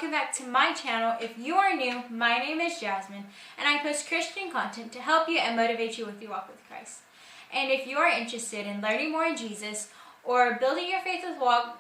welcome back to my channel. If you are new, my name is Jasmine, and I post Christian content to help you and motivate you with your walk with Christ. And if you are interested in learning more in Jesus or building your faith with walk,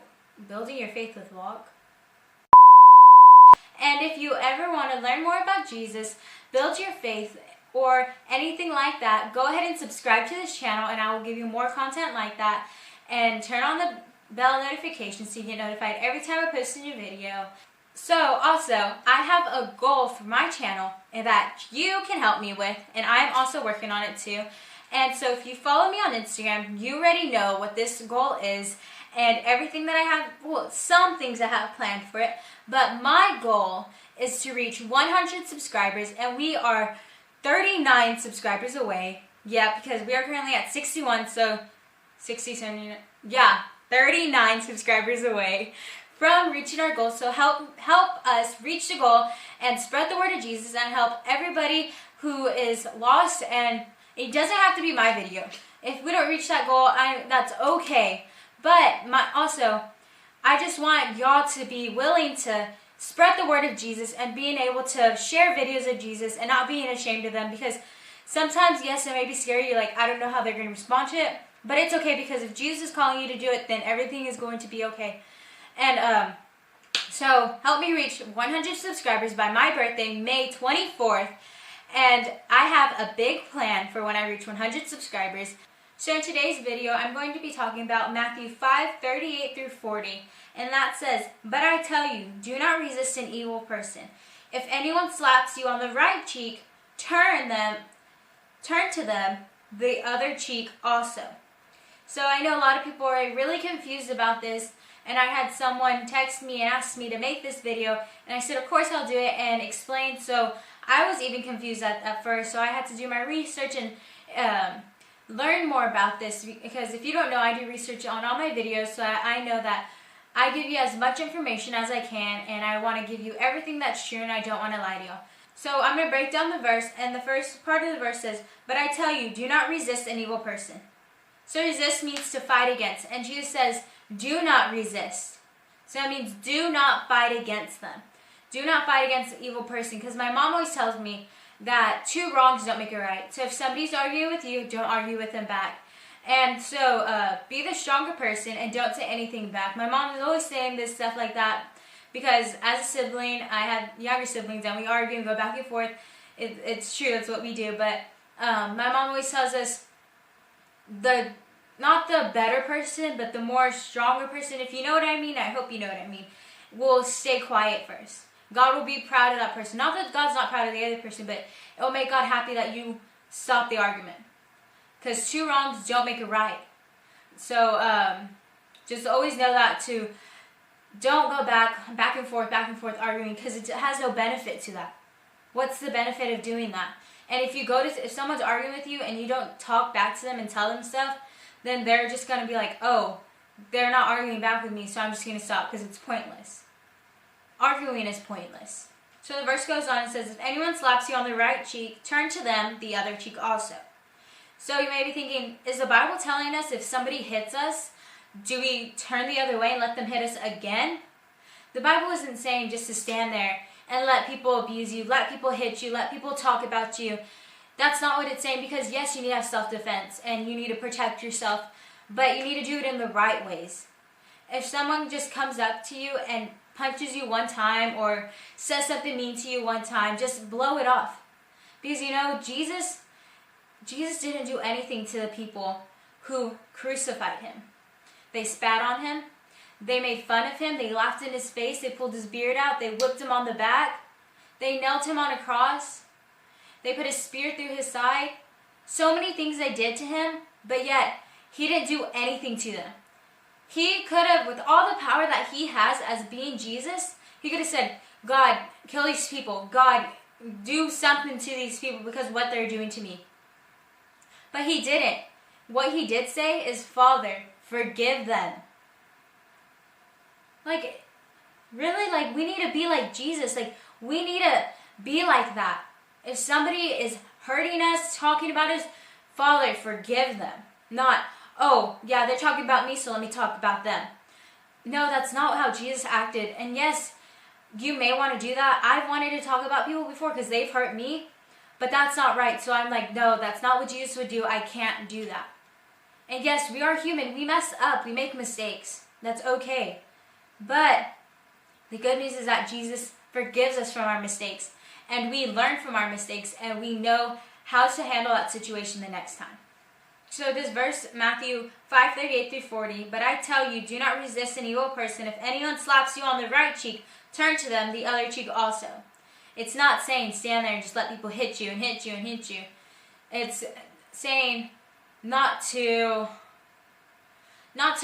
and if you ever want to learn more about Jesus, build your faith, or anything like that, go ahead and subscribe to this channel and I will give you more content like that. And turn on the bell notification so you get notified every time I post a new video. So also, I have a goal for my channel that you can help me with, and I'm also working on it too. And so if you follow me on Instagram, you already know what this goal is and everything that I have, well, some things I have planned for it. But my goal is to reach 100 subscribers, and we are 39 subscribers away. Yeah, because we are currently at 61, so 39 subscribers away from reaching our goal. So help us reach the goal and spread the word of Jesus and help everybody who is lost. And it doesn't have to be my video. If we don't reach that goal, that's okay. But I just want y'all to be willing to spread the word of Jesus and being able to share videos of Jesus and not being ashamed of them, because sometimes, yes, it may be scary. You're like, I don't know how they're going to respond to it. But it's okay, because if Jesus is calling you to do it, then everything is going to be okay. And so help me reach 100 subscribers by my birthday, May 24th. And I have a big plan for when I reach 100 subscribers. So in today's video, I'm going to be talking about Matthew 5:38 through 40. And that says, "But I tell you, do not resist an evil person. If anyone slaps you on the right cheek, turn to them the other cheek also." So I know a lot of people are really confused about this, and I had someone text me and ask me to make this video, and I said, of course I'll do it, and explain. So I was even confused at first, so I had to do my research and learn more about this, because if you don't know, I do research on all my videos, so I know that I give you as much information as I can, and I want to give you everything that's true, and I don't want to lie to y'all. So I'm going to break down the verse, and the first part of the verse says, "But I tell you, do not resist an evil person." So resist means to fight against. And Jesus says, do not resist. So that means do not fight against them. Do not fight against the evil person. Because my mom always tells me that two wrongs don't make a right. So if somebody's arguing with you, don't argue with them back. And so be the stronger person and don't say anything back. My mom is always saying this stuff like that, because as a sibling, I have younger siblings and we argue and go back and forth. It's true, that's what we do. But my mom always tells us, not the better person, but the more stronger person, if you know what I mean, I hope you know what I mean, will stay quiet first. God will be proud of that person. Not that God's not proud of the other person, but it will make God happy that you stop the argument. Because two wrongs don't make a right. So just always know that too. Don't go back and forth arguing, because it has no benefit to that. What's the benefit of doing that? And if someone's arguing with you and you don't talk back to them and tell them stuff, then they're just going to be like, oh, they're not arguing back with me, so I'm just going to stop, because it's pointless. Arguing is pointless. So the verse goes on and says, "If anyone slaps you on the right cheek, turn to them the other cheek also." So you may be thinking, is the Bible telling us if somebody hits us, do we turn the other way and let them hit us again? The Bible isn't saying just to stand there and let people abuse you, let people hit you, let people talk about you. That's not what it's saying, because yes, you need to have self-defense and you need to protect yourself, but you need to do it in the right ways. If someone just comes up to you and punches you one time or says something mean to you one time, just blow it off. Because Jesus didn't do anything to the people who crucified him. They spat on him. They made fun of him. They laughed in his face. They pulled his beard out. They whipped him on the back. They nailed him on a cross. They put a spear through his side. So many things they did to him, but yet he didn't do anything to them. He could have, with all the power that he has as being Jesus, he could have said, God, kill these people. God, do something to these people because of what they're doing to me. But he didn't. What he did say is, Father, forgive them. Like, really? Like, we need to be like Jesus. Like, we need to be like that. If somebody is hurting us, talking about us, Father, forgive them. Not, oh, yeah, they're talking about me, so let me talk about them. No, that's not how Jesus acted. And yes, you may want to do that. I've wanted to talk about people before because they've hurt me, but that's not right. So I'm like, no, that's not what Jesus would do. I can't do that. And yes, we are human. We mess up. We make mistakes. That's okay. But the good news is that Jesus forgives us from our mistakes, and we learn from our mistakes, and we know how to handle that situation the next time. So this verse, Matthew 5:38-40, but I tell you, do not resist an evil person. If anyone slaps you on the right cheek, turn to them the other cheek also. It's not saying stand there and just let people hit you and hit you and hit you. It's saying not to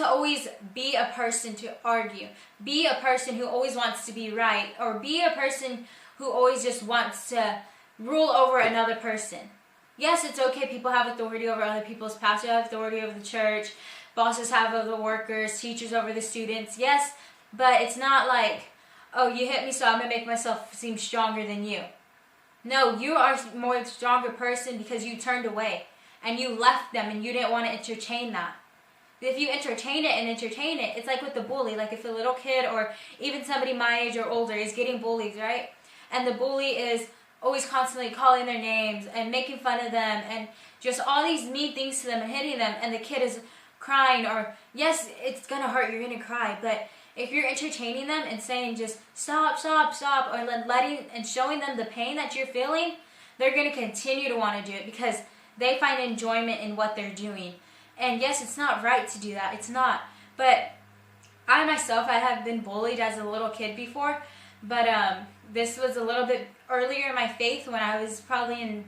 always be a person to argue. Be a person who always wants to be right, or be a person who always just wants to rule over another person. Yes, it's okay. People have authority over other people's pastors have authority over the church. Bosses have over the workers, teachers over the students. Yes, but it's not like, oh, you hit me, so I'm going to make myself seem stronger than you. No, you are a more stronger person because you turned away and you left them and you didn't want to entertain that. If you entertain it, it's like with the bully. Like if a little kid or even somebody my age or older is getting bullied, right? And the bully is always constantly calling their names and making fun of them and just all these mean things to them and hitting them, and the kid is crying, or yes, it's going to hurt, you're going to cry, but if you're entertaining them and saying just stop, or letting and showing them the pain that you're feeling, they're going to continue to want to do it because they find enjoyment in what they're doing. And yes, it's not right to do that. It's not. But I myself, I have been bullied as a little kid before. But this was a little bit earlier in my faith when I was probably in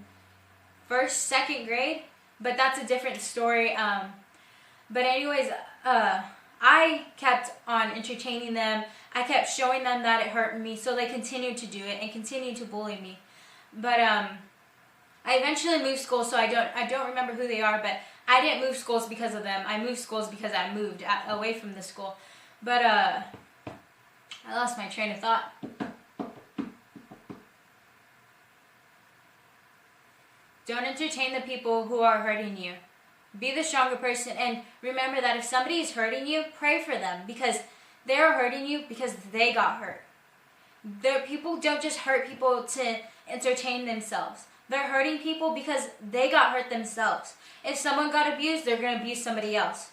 second grade. But that's a different story. But anyways, I kept on entertaining them. I kept showing them that it hurt me. So they continued to do it and continued to bully me. But I eventually moved schools, so I don't remember who they are, but I didn't move schools because of them. I moved schools because I moved away from the school. But I lost my train of thought. Don't entertain the people who are hurting you. Be the stronger person, and remember that if somebody is hurting you, pray for them because they are hurting you because they got hurt. People don't just hurt people to entertain themselves. They're hurting people because they got hurt themselves. If someone got abused, they're going to abuse somebody else.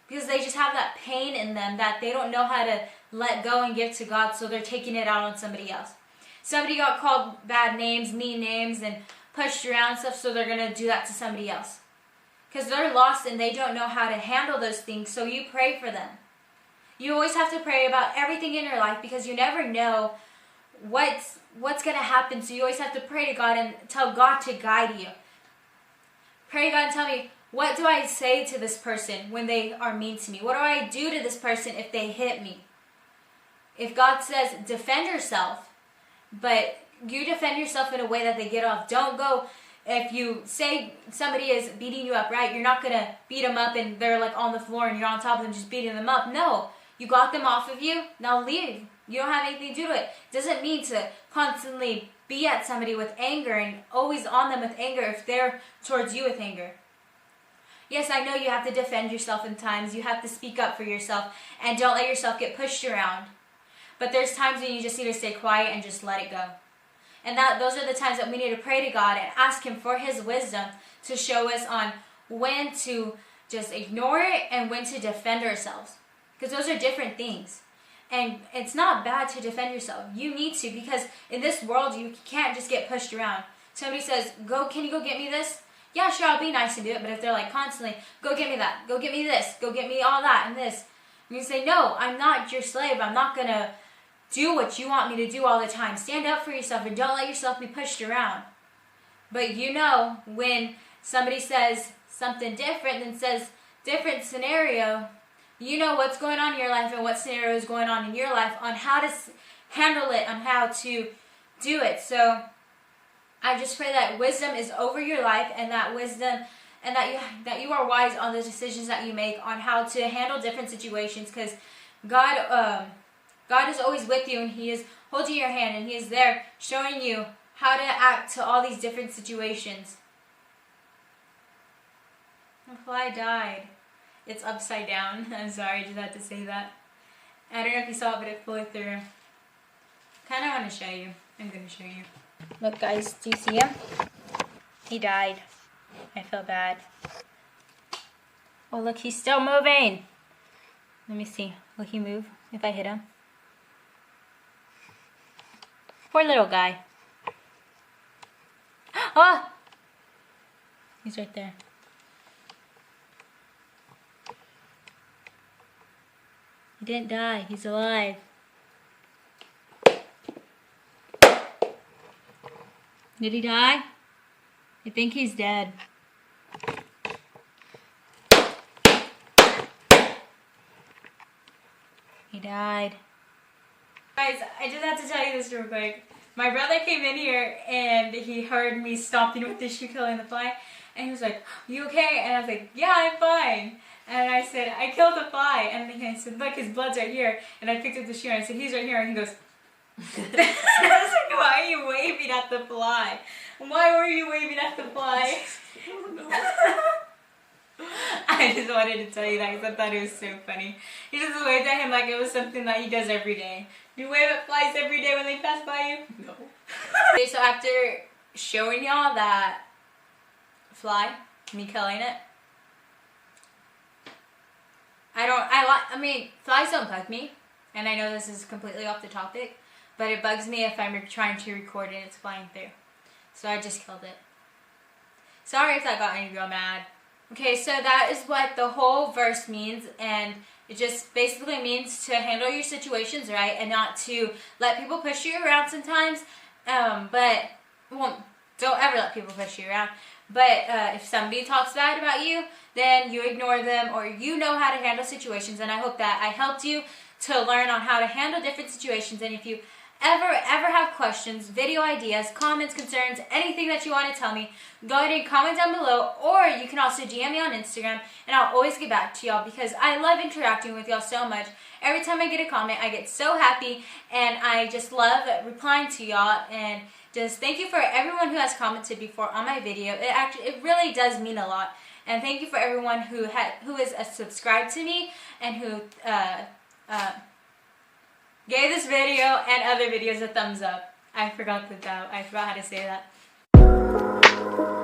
Because they just have that pain in them that they don't know how to let go and give to God, so they're taking it out on somebody else. Somebody got called bad names, mean names, and pushed around and stuff, so they're going to do that to somebody else. Because they're lost and they don't know how to handle those things, so you pray for them. You always have to pray about everything in your life because you never know what's going to happen, so you always have to pray to God and tell God to guide you. Pray to God and tell me, what do I say to this person when they are mean to me? What do I do to this person if they hit me? If God says, defend yourself, but you defend yourself in a way that they get off. Don't go, if you say somebody is beating you up, right? You're not going to beat them up and they're like on the floor and you're on top of them just beating them up. No, you got them off of you, now leave. You don't have anything to do with it. It doesn't mean to constantly be at somebody with anger and always on them with anger if they're towards you with anger. Yes, I know you have to defend yourself in times. You have to speak up for yourself and don't let yourself get pushed around. But there's times when you just need to stay quiet and just let it go. And those are the times that we need to pray to God and ask Him for His wisdom to show us on when to just ignore it and when to defend ourselves. Because those are different things. And it's not bad to defend yourself. You need to, because in this world you can't just get pushed around. Somebody says, can you go get me this? Yeah, sure, I'll be nice and do it. But if they're like constantly, go get me that, go get me this, go get me all that and this. And you say, no, I'm not your slave. I'm not going to do what you want me to do all the time. Stand up for yourself and don't let yourself be pushed around. But you know when somebody says something different and says different scenario, you know what's going on in your life and what scenario is going on in your life on how to handle it, on how to do it. So I just pray that wisdom is over your life and that wisdom and that you are wise on the decisions that you make on how to handle different situations, because God is always with you and He is holding your hand and He is there showing you how to act to all these different situations. The fly died. It's upside down. I'm sorry, I just had to say that. I don't know if you saw it, but it flew through. Kind of want to show you. I'm going to show you. Look, guys. Do you see him? He died. I feel bad. Oh, look. He's still moving. Let me see. Will he move if I hit him? Poor little guy. Oh! He's right there. He didn't die. He's alive. Did he die? I think he's dead. He died. Guys, I just have to tell you this real quick. My brother came in here and he heard me stomping with the shoe killing the fly. And he was like, "You okay?" And I was like, "Yeah, I'm fine." And I said, "I killed the fly." And he said, "Look, his blood's right here." And I picked up the shoe and I said, "He's right here." And he goes, I was like, "Why are you waving at the fly? Why were you waving at the fly?" I don't know. I just wanted to tell you that because I thought it was so funny. He just waved at him like it was something that he does every day. Do you wave at flies every day when they pass by you? No. Okay, so after showing y'all that fly, me killing it, I mean, flies don't bug me, and I know this is completely off the topic, but it bugs me if I'm trying to record and it's flying through. So I just killed it. Sorry if that got any real mad. Okay, so that is what the whole verse means, and it just basically means to handle your situations right and not to let people push you around sometimes. Well, don't ever let people push you around. But if somebody talks bad about you, then you ignore them, or you know how to handle situations. And I hope that I helped you to learn on how to handle different situations. And if you ever have questions, video ideas, comments, concerns, anything that you want to tell me, go ahead and comment down below, or you can also DM me on Instagram, and I'll always get back to y'all because I love interacting with y'all so much. Every time I get a comment, I get so happy, and I just love replying to y'all. And just thank you for everyone who has commented before on my video. It really does mean a lot. And thank you for everyone who is subscribed to me and who gave this video and other videos a thumbs up. I forgot how to say that.